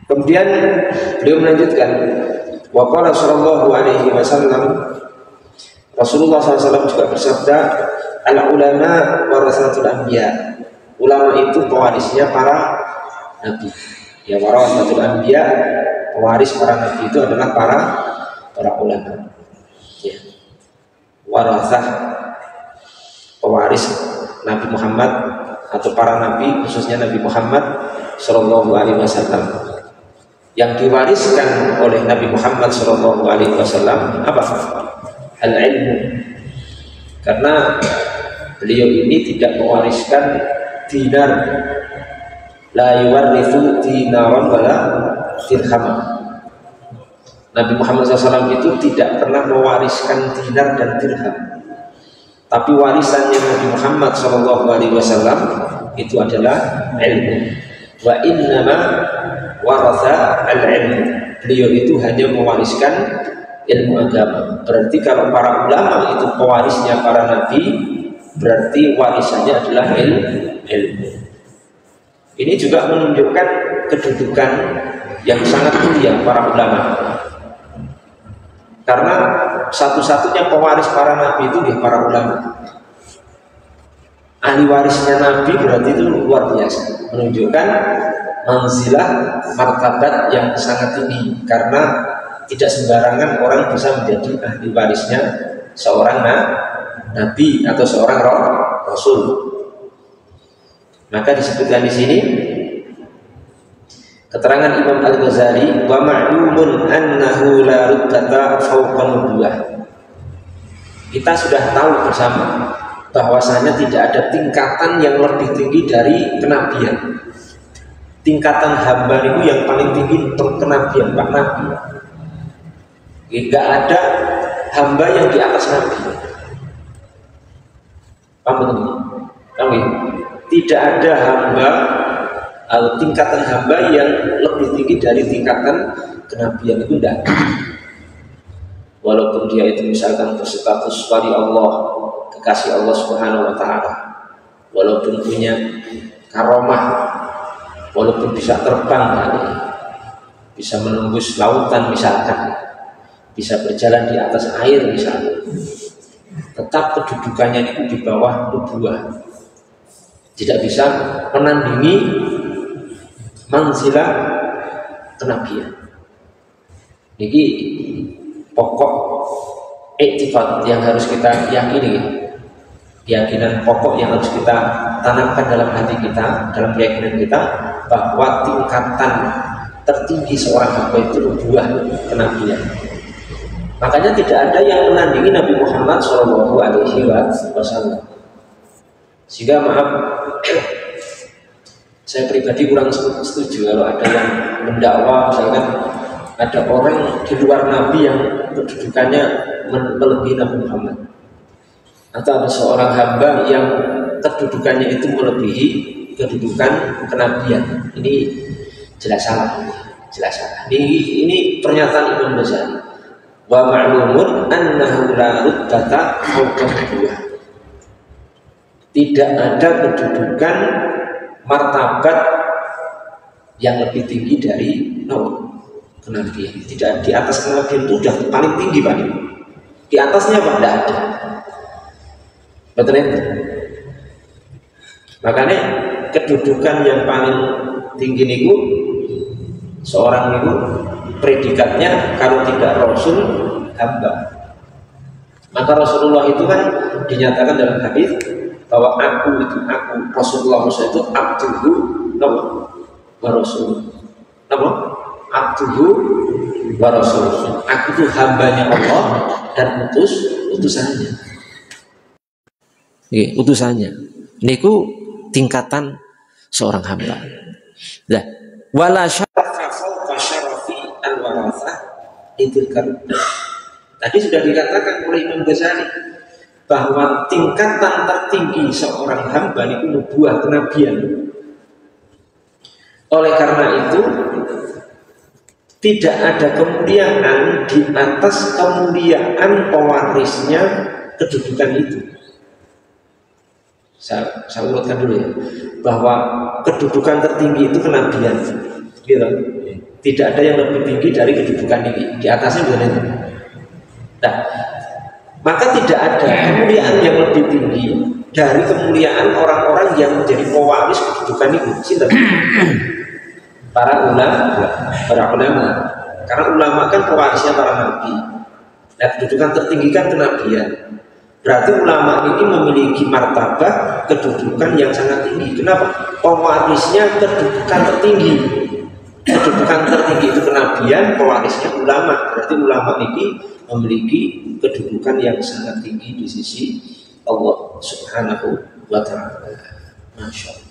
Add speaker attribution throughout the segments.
Speaker 1: Kemudian beliau melanjutkan, wa qala sallallahu alaihi wasallam, Rasulullah SAW juga bersabda, al ulama warasatul anbiya. Ulama itu pewarisnya para nabi. Ya, warasatul anbiya, pewaris para nabi itu adalah para ulama. Ya. Warasah, pewaris Nabi Muhammad atau para nabi, khususnya Nabi Muhammad Sallallahu Alaihi Wasallam. Yang diwariskan oleh Nabi Muhammad Sallallahu Alaihi Wasallam apa? Al-ilmu. Karena beliau ini tidak mewariskan dinar, la yuwarithu dinaran wala dirham. Nabi Muhammad SAW itu tidak pernah mewariskan dinar dan dirham, tapi warisannya Nabi Muhammad SAW itu adalah ilmu. Wa innama waratha al-ilmu. Beliau itu hanya mewariskan ilmu agama. Berarti kalau para ulama itu pewarisnya para nabi, berarti warisannya adalah ilmu. Ini juga menunjukkan kedudukan yang sangat mulia para ulama. Karena satu-satunya pewaris para nabi itu para ulama. Ahli warisnya nabi berarti itu luar biasa, menunjukkan manzilah martabat yang sangat tinggi. Karena tidak sembarangan orang bisa menjadi ahli warisnya seorang nabi atau seorang rasul. Maka disebutkan di sini keterangan Imam Al-Ghazali, wa ma'lumun annahu la ruddata fawqa nubuwah. Kita sudah tahu bersama bahwasanya tidak ada tingkatan yang lebih tinggi dari kenabian. Tingkatan hamba itu yang paling tinggi untuk kenabian, Pak Nabi. Tidak ada hamba yang di atas Nabi. Paham? Tidak ada hamba atau tingkatan hamba yang lebih tinggi dari tingkatan kenabian, itu tidak. Walaupun dia itu misalkan berstatus wali Allah, kekasih Allah Subhanahu wa Ta'ala, walaupun punya karomah, walaupun bisa terbang, bisa menembus lautan misalkan, bisa berjalan di atas air misalkan, tetap kedudukannya itu di bawah nubuwah. Tidak bisa menandingi manzilah kenabian. Ini pokok i'tiqad yang harus kita yakini, keyakinan pokok yang harus kita tanamkan dalam hati kita, dalam keyakinan kita, bahwa tingkatan tertinggi seorang hamba itu nubuwah, kenabian. Makanya tidak ada yang menandingi Nabi Muhammad SAW. Sehingga maaf, saya pribadi kurang setuju kalau ada yang mendakwa misalkan ada orang di luar Nabi yang kedudukannya melebihi Nabi Muhammad, atau ada seorang hamba yang kedudukannya itu melebihi kedudukan kenabian. Ini jelas salah, jelas salah. Ini pernyataan Imam Ghazali. Wa ma'lumun annahu la ruddata fawqa nubuwah. Tidak ada kedudukan martabat yang lebih tinggi dari kenabian. Tidak, di atas kenabian itu sudah paling tinggi, Pak. Di atasnya Pak tidak ada. Betul itu. Makanya kedudukan yang paling tinggi niku seorang niku predikatnya kalau tidak rasul, hamba. Maka Rasulullah itu kan dinyatakan dalam hadis bahwa aku Rasulullah Musa itu abduhu wa rasul. Abduhu wa rasul. Aku itu hambanya Allah dan utusannya. Utusannya. Niku tingkatan seorang hamba. Nah, wala syarafa fawqa syarafi al-warathah idil karuna. Tadi sudah dikatakan oleh Imam Ghazali bahwa tingkatan tertinggi seorang hamba itu nubuwah, kenabian. Oleh karena itu tidak ada kemuliaan di atas kemuliaan pewarisnya kedudukan itu. Saya urutkan dulu ya, bahwa kedudukan tertinggi itu kenabian, gitu. Tidak ada yang lebih tinggi dari kedudukan ini. Di atasnya bukan itu. Nah, maka tidak ada kemuliaan yang lebih tinggi dari kemuliaan orang-orang yang menjadi pewaris kedudukan itu. Sinten? Para ulama. Karena ulama kan pewarisnya para nabi. Nah, kedudukan tertinggi kan kenabian. Berarti ulama ini memiliki martabat kedudukan yang sangat tinggi. Kenapa? Pewarisnya kedudukan tertinggi. Kedudukan tertinggi itu kenabian, pewarisnya ulama. Berarti ulama ini memiliki kedudukan yang sangat tinggi di sisi Allah Subhanahu wa ta'ala. Masya Allah.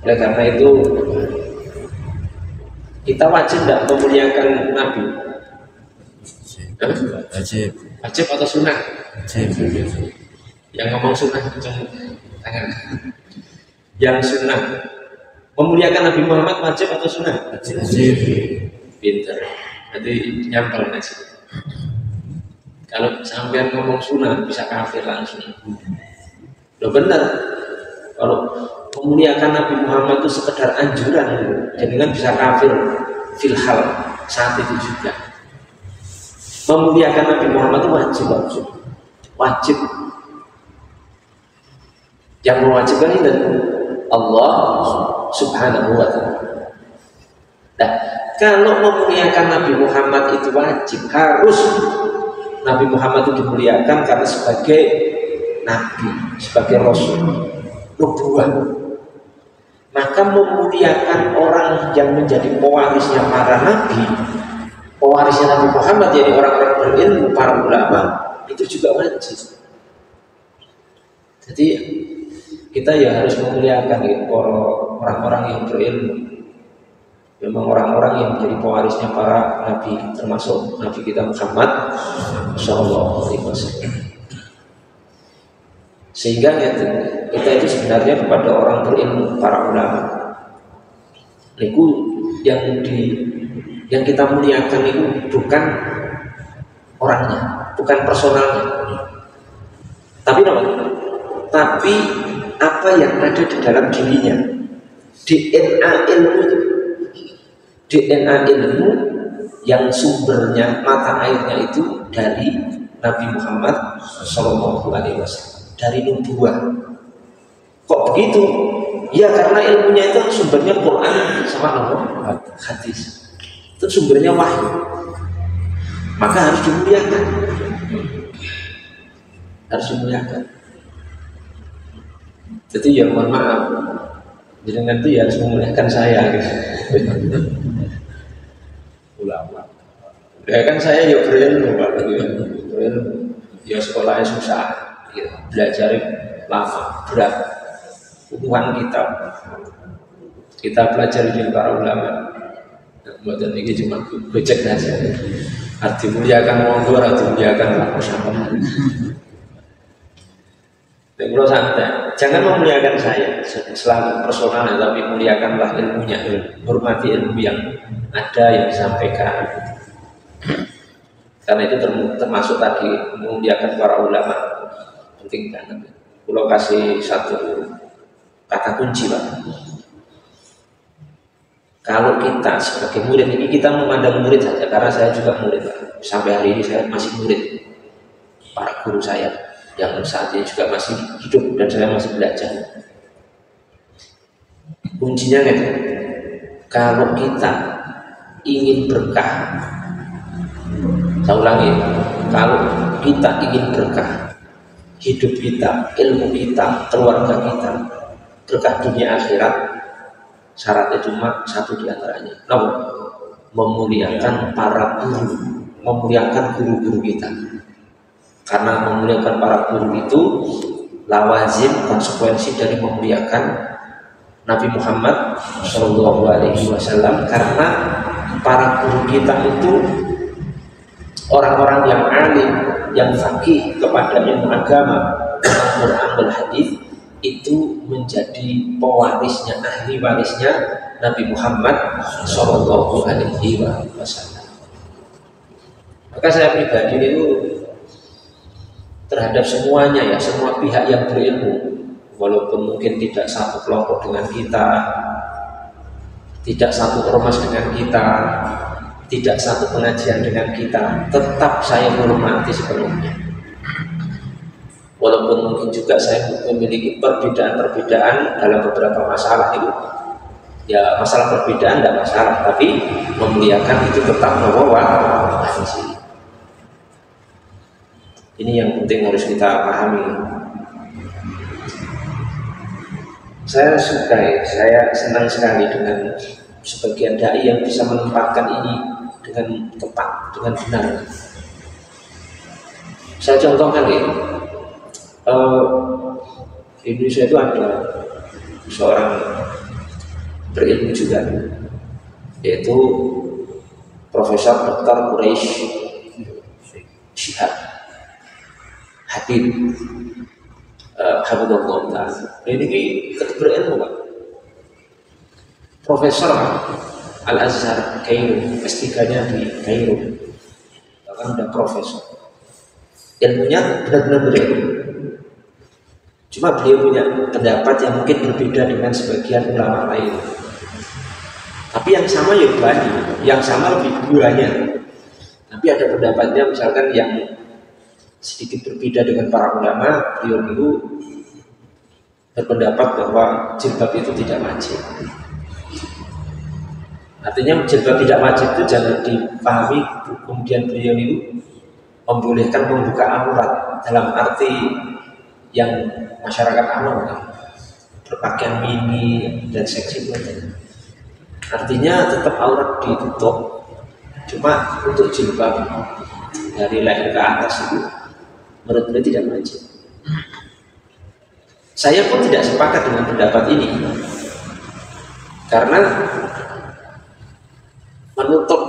Speaker 1: Oleh karena itu kita wajib tidak memuliakan Nabi.
Speaker 2: Wajib.
Speaker 1: Wajib atau sunnah?
Speaker 2: Wajib.
Speaker 1: Yang ngomong sunnah tangan. Yang sunnah memuliakan Nabi Muhammad wajib atau sunnah?
Speaker 2: Wajib.
Speaker 1: Pinter. Nanti nyampel nasi. Kalau sampean ngomong sunnah bisa kafir langsung. Loh benar. Kalau memuliakan Nabi Muhammad itu sekedar anjuran, jadi kan bisa kafir filhal saat itu juga. Memuliakan Nabi Muhammad itu wajib. Yang mewajibkan itu Allah Subhanahu wa ta'ala. Nah, kalau memuliakan Nabi Muhammad itu wajib, harus Nabi Muhammad itu dimuliakan karena sebagai Nabi, sebagai Rasul, nubuwah. Maka memuliakan orang yang menjadi pewarisnya para Nabi, pewarisnya Nabi Muhammad, jadi orang-orang berilmu, para ulama, itu juga wajib. Jadi kita ya harus memuliakan gitu, orang-orang yang berilmu. Memang orang-orang yang menjadi pewarisnya para Nabi, termasuk Nabi kita Muhammad Sallallahu Alaihi Wasallam. Sehingga kita itu sebenarnya kepada orang berilmu, para ulama. Itu yang kita muliakan itu bukan orangnya, bukan personalnya, tapi apa? Tapi apa yang ada di dalam dirinya, DNA ilmu itu, DNA ilmu yang sumbernya mata airnya itu dari Nabi Muhammad Sallallahu Alaihi Wasallam. Dari nubuah. Kok begitu? Ya karena ilmunya itu sumbernya Quran sama hadis. Itu sumbernya wahyu. Maka harus dimuliakan. Harus dimuliakan. Jadi ya mohon maaf. Jadi nanti harus memuliakan saya gitu. Ulama. Ya kan saya ya berilmu Pak. Berilmu. Ya sekolahnya susah. Ya, belajar lama, berat, uang kita belajar di para ulama. Buatan ini cuma becek saja. Arti muliakan monggo, arti muliakan aku sama. Kalau santai, jangan memuliakan saya selalu personal, tapi muliakanlah ilmunya, hormati ilmu yang ada yang disampaikan. Karena itu termasuk tadi memuliakan para ulama. Penting banget. Kalau kasih satu kata kunci Pak. Kalau kita sebagai murid ini, kita memandang murid saja, karena saya juga murid Pak. Sampai hari ini saya masih murid. Para guru saya yang saat ini juga masih hidup dan saya masih belajar. Kuncinya gitu. Kalau kita ingin berkah, saya ulangi, kalau kita ingin berkah, hidup kita, ilmu kita, keluarga kita, berkah dunia akhirat, syaratnya cuma satu di antaranya. Memuliakan para guru, memuliakan guru-guru kita. Karena memuliakan para guru itu lawazim, konsekuensi dari memuliakan Nabi Muhammad Shallallahu Alaihi Wasallam. Karena para guru kita itu orang-orang yang alim, yang faqih kepada ilmu agama, Al-Quran dan hadis, itu menjadi pewarisnya, ahli warisnya Nabi Muhammad Sallallahu Alaihi Wasallam. Maka saya pribadi itu terhadap semuanya ya, semua pihak yang berilmu, walaupun mungkin tidak satu kelompok dengan kita, tidak satu ormas dengan kita, tidak satu pengajian dengan kita, tetap saya menghormati sepenuhnya. Walaupun mungkin juga saya memiliki perbedaan-perbedaan dalam beberapa masalah itu, ya masalah perbedaan tidak masalah, tapi memuliakan itu tetap bahwa ini yang penting harus kita pahami. Saya senang sekali dengan sebagian dai yang bisa menempatkan ini dengan tepat, dengan benar. Saya contohkan ini. Di Indonesia itu ada seorang berilmu juga, yaitu Profesor Dr. Quraisy Shihab Habib Habibullah. Ini ketua berilmu Pak, Profesor Al-Azhar Kairo, S3-nya di Kairo, bahkan udah profesor. Ilmunya benar-benar berilmu. Cuma beliau punya pendapat yang mungkin berbeda dengan sebagian ulama lain. Tapi yang sama ya banyak, yang sama lebih banyak. Tapi ada pendapatnya misalkan yang sedikit berbeda dengan para ulama. Beliau itu berpendapat bahwa jilbab itu tidak wajib. Artinya jilbab tidak wajib itu jangan dipahami kemudian beliau itu membolehkan membuka aurat dalam arti yang masyarakat awam berpakaian mini dan seksi itu. Artinya tetap aurat ditutup, cuma untuk jilbab dari leher ke atas itu menurut beliau tidak wajib. Saya pun tidak sepakat dengan pendapat ini, karena menutup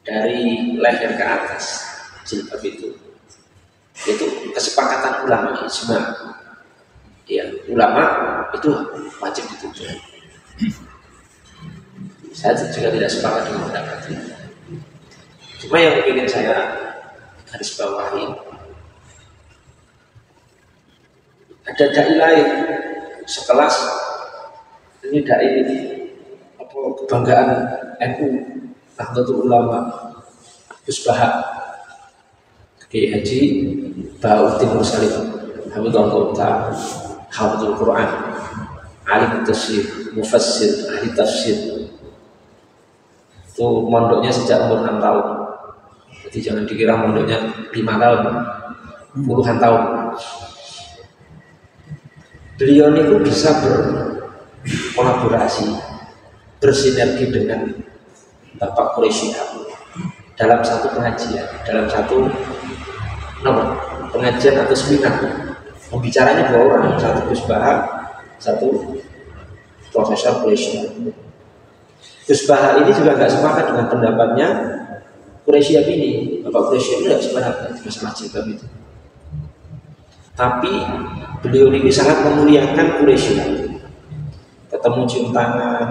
Speaker 1: dari leher ke atas jilbab itu kesepakatan ulama ijma. Ya, ulama itu wajib ditutup. Saya juga tidak sepakat dengan pendapat ini. Cuma yang ingin saya garis bawahi, ada dai lain sekelas ini dai ini kebanggaan NU Nahdlatul Ulama, Gus Baha Kiai Haji Bahauddin Mursalin Hamidullah Ta'ala, Hafizul Quran, alim tafsir, mufassir, ahli tafsir. Itu mondoknya sejak umur 6 tahun. Jadi jangan dikira mondoknya 5 tahun, puluhan tahun. Beliau itu bisa berkolaborasi, bersinergi dengan Bapak Quraisy dalam satu pengajian, dalam satu pengajian atau seminar. Pembicaranya 2 orang, satu Gus Baha, satu Profesor Quraisy. Gus Baha ini juga nggak sepakat dengan pendapatnya Quraisy ini. Bapak Quraisy ini nggak sepakat dengan masalah jilbab itu. Tapi beliau ini sangat memuliakan Quraisy. Ketemu cium tangan,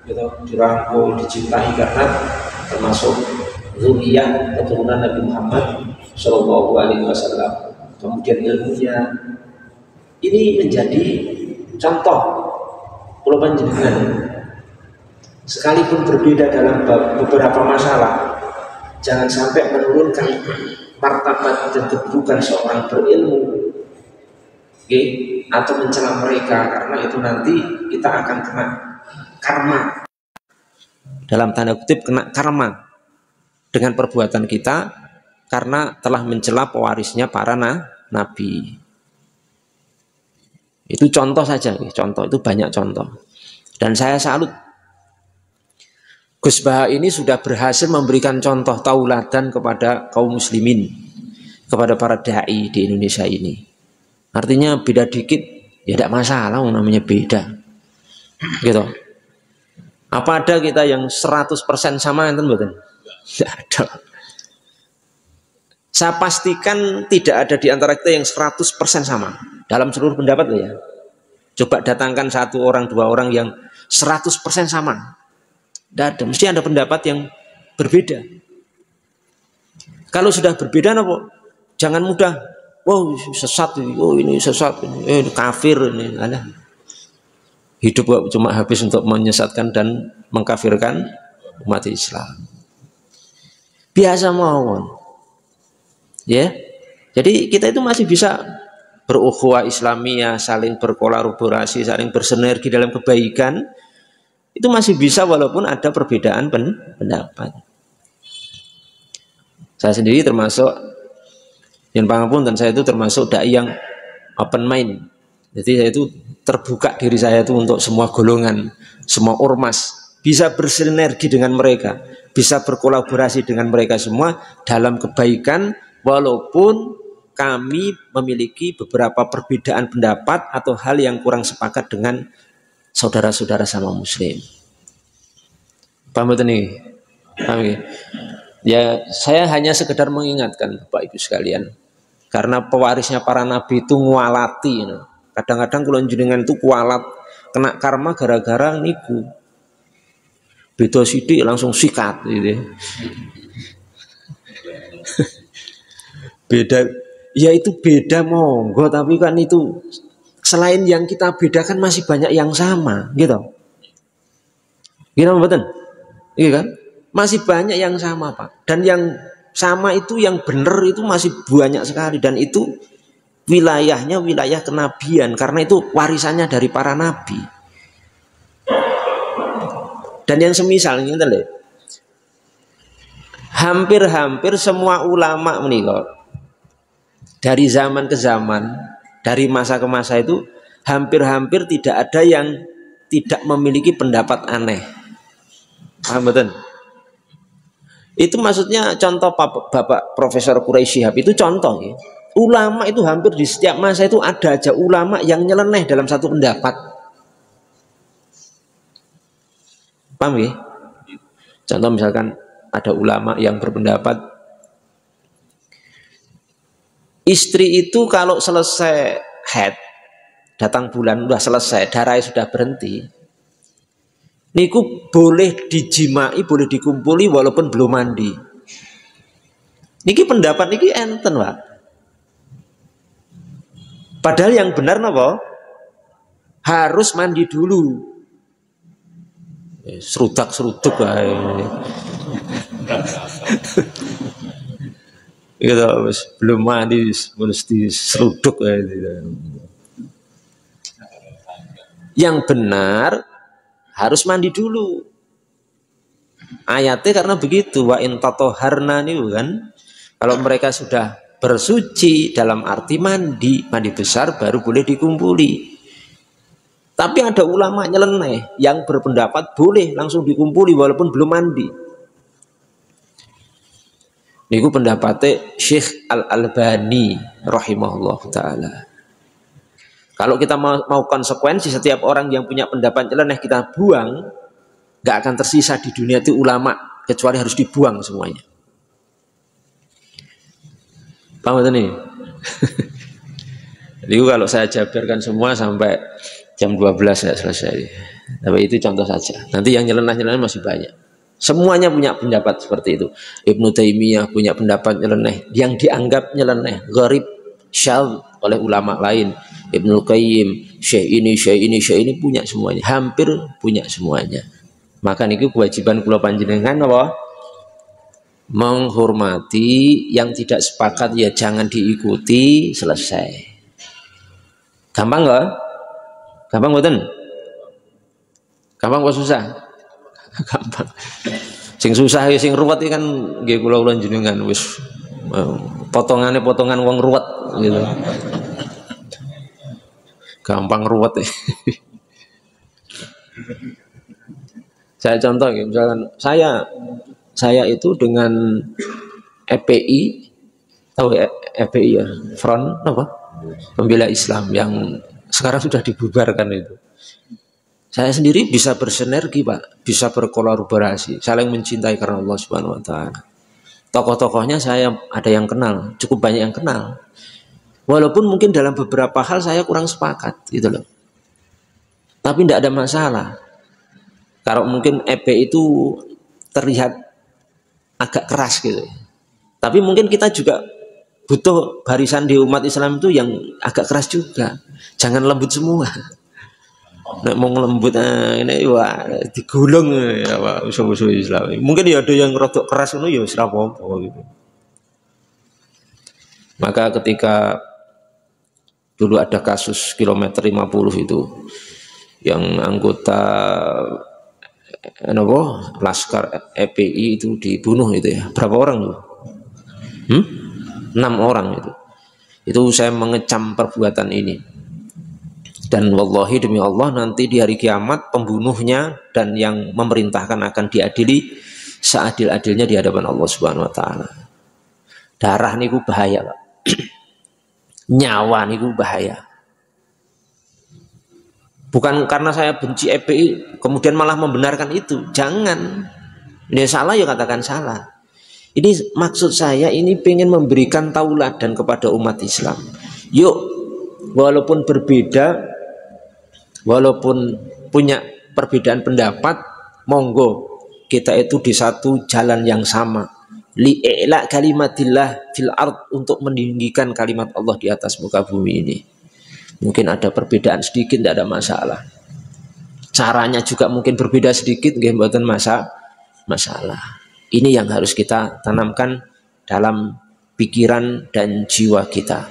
Speaker 1: gitu, dirangkul, dicintai karena termasuk zuriyah keturunan Nabi Muhammad Shallallahu Alaihi Wasallam. Kemudian ilmunya ini menjadi contoh kalau panjenengan sekalipun berbeda dalam beberapa masalah, jangan sampai menurunkan martabat dan kedudukan seorang berilmu, atau mencela mereka, karena itu nanti kita akan kena karma, dalam tanda kutip kena karma dengan perbuatan kita karena telah mencela pewarisnya para nabi. Itu contoh saja, contoh itu banyak contoh. Dan saya salut Gus Baha ini sudah berhasil memberikan contoh tauladan kepada kaum muslimin, kepada para dai di Indonesia ini. Artinya beda dikit ya tidak masalah, namanya beda. Gitu. Apa ada kita yang 100% sama enten mboten? Tidak ada. Saya pastikan tidak ada di antara kita yang 100% sama dalam seluruh pendapat ya. Coba datangkan 1 orang, 2 orang yang 100% sama. Tidak ada, mesti ada pendapat yang berbeda. Kalau sudah berbeda apa? Jangan mudah, wow sesat ini, oh ini sesat ini, kafir ini, ada.
Speaker 2: Hidup kok cuma habis untuk menyesatkan dan mengkafirkan umat Islam. Biasa mawon. Ya. Jadi kita itu masih bisa berukhuwah Islamiyah, saling berkolaborasi, saling bersinergi dalam kebaikan. Itu masih bisa walaupun ada perbedaan pendapat. Saya sendiri termasuk yang pangapun, dan saya itu termasuk dai yang open mind. Jadi saya itu terbuka diri saya itu untuk semua golongan, semua ormas, bisa bersinergi dengan mereka, bisa berkolaborasi dengan mereka semua dalam kebaikan, walaupun kami memiliki beberapa perbedaan pendapat atau hal yang kurang sepakat dengan saudara-saudara sama muslim. Paham betul nih? Paham ya? Ya, saya hanya sekedar mengingatkan Bapak Ibu sekalian, karena pewarisnya para nabi itu ngualati, you know. Kadang-kadang kalau jenengan itu kualat, kena karma gara-gara niku. Beda sidik langsung sikat gitu. Beda, ya itu beda monggo, tapi kan itu selain yang kita bedakan masih banyak yang sama, gitu. Gimana betul? Iya kan? Masih banyak yang sama, Pak. Dan yang sama itu, yang benar itu masih banyak sekali, dan itu wilayahnya wilayah kenabian, karena itu warisannya dari para nabi. Dan yang semisalnya itu, hampir-hampir semua ulama menikah dari zaman ke zaman, dari masa ke masa itu hampir-hampir tidak ada yang tidak memiliki pendapat aneh. Paham betul? Itu maksudnya contoh Bapak Profesor Quraisy Shihab itu contoh ya. Ulama itu hampir di setiap masa itu ada aja ulama yang nyeleneh dalam satu pendapat. Paham ya? Contoh misalkan ada ulama yang berpendapat istri itu kalau selesai haid, datang bulan sudah selesai, darahnya sudah berhenti, niku boleh dijimai, boleh dikumpuli walaupun belum mandi. Niki pendapat niki enten, Pak. Padahal yang benar napa? Harus mandi dulu. Serudak-seruduk ae. Gitu, belum mandi mesti seruduk ae. Yang benar harus mandi dulu. Ayatnya karena begitu, wa in tatoharna nih kan. Kalau mereka sudah bersuci dalam arti mandi besar baru boleh dikumpuli. Tapi ada ulama nyeleneh yang berpendapat boleh langsung dikumpuli walaupun belum mandi. Niku pendapatnya Syekh Al-Albani rahimahullah ta'ala. Kalau kita mau konsekuensi, setiap orang yang punya pendapat nyeleneh kita buang, gak akan tersisa di dunia itu ulama, kecuali harus dibuang semuanya. Paham nih? Jadi kalau saya jabarkan semua sampai jam 12 ya selesai. Tapi itu contoh saja. Nanti yang nyeleneh masih banyak. Semuanya punya pendapat seperti itu. Ibnu Taimiyah punya pendapat nyeleneh yang dianggap nyeleneh, gharib, syadz oleh ulama lain. Ibnu Qayyim, syekh ini punya semuanya. Hampir punya semuanya. Maka niku kewajiban kula panjenengan apa? Menghormati, yang tidak sepakat ya jangan diikuti, selesai. Gampang nggak? Gampang mboten? Gampang kok susah? Gampang. Sing susah ya sing ruwet kan nggih kula jenengan wis potongan wong ruwet gitu. Gampang ruwet ya. Saya contoh ya, misalkan saya itu dengan FPI, tahu ya FPI ya, Front apa? Pembela Islam yang sekarang sudah dibubarkan itu. Saya sendiri bisa bersinergi, Pak, bisa berkolaborasi, saling mencintai karena Allah Subhanahu wa taala. Tokoh-tokohnya saya ada yang kenal, cukup banyak yang kenal. Walaupun mungkin dalam beberapa hal saya kurang sepakat gitu loh. Tapi tidak ada masalah. Kalau mungkin FPI itu terlihat agak keras gitu. Tapi mungkin kita juga butuh barisan di umat Islam itu yang agak keras juga. Jangan lembut semua. Nek mau ngelembut ini wah digulung ya Pak usul-usul Islam. Mungkin ya ada yang rodok keras itu ya wis ra apa-apa gitu. Maka ketika dulu ada kasus kilometer 50 itu yang anggota Laskar FPI itu dibunuh itu ya. Berapa orang tuh? 6 orang itu. Itu saya mengecam perbuatan ini. Dan wallahi demi Allah nanti di hari kiamat pembunuhnya dan yang memerintahkan akan diadili seadil-adilnya di hadapan Allah Subhanahu wa taala. Darah niku bahaya, Pak. Nyawa niku bahaya. Bukan karena saya benci FPI kemudian malah membenarkan itu. Jangan. Ini salah ya katakan salah. Ini maksud saya ini pengen memberikan tauladan kepada umat Islam. Yuk, walaupun berbeda, walaupun punya perbedaan pendapat, monggo kita itu di satu jalan yang sama. Li'ila kalimatillah fil ard, untuk meninggikan kalimat Allah di atas muka bumi ini. Mungkin ada perbedaan sedikit, tidak ada masalah. Caranya juga mungkin berbeda sedikit, nggih mboten masalah. Ini yang harus kita tanamkan dalam pikiran dan jiwa kita.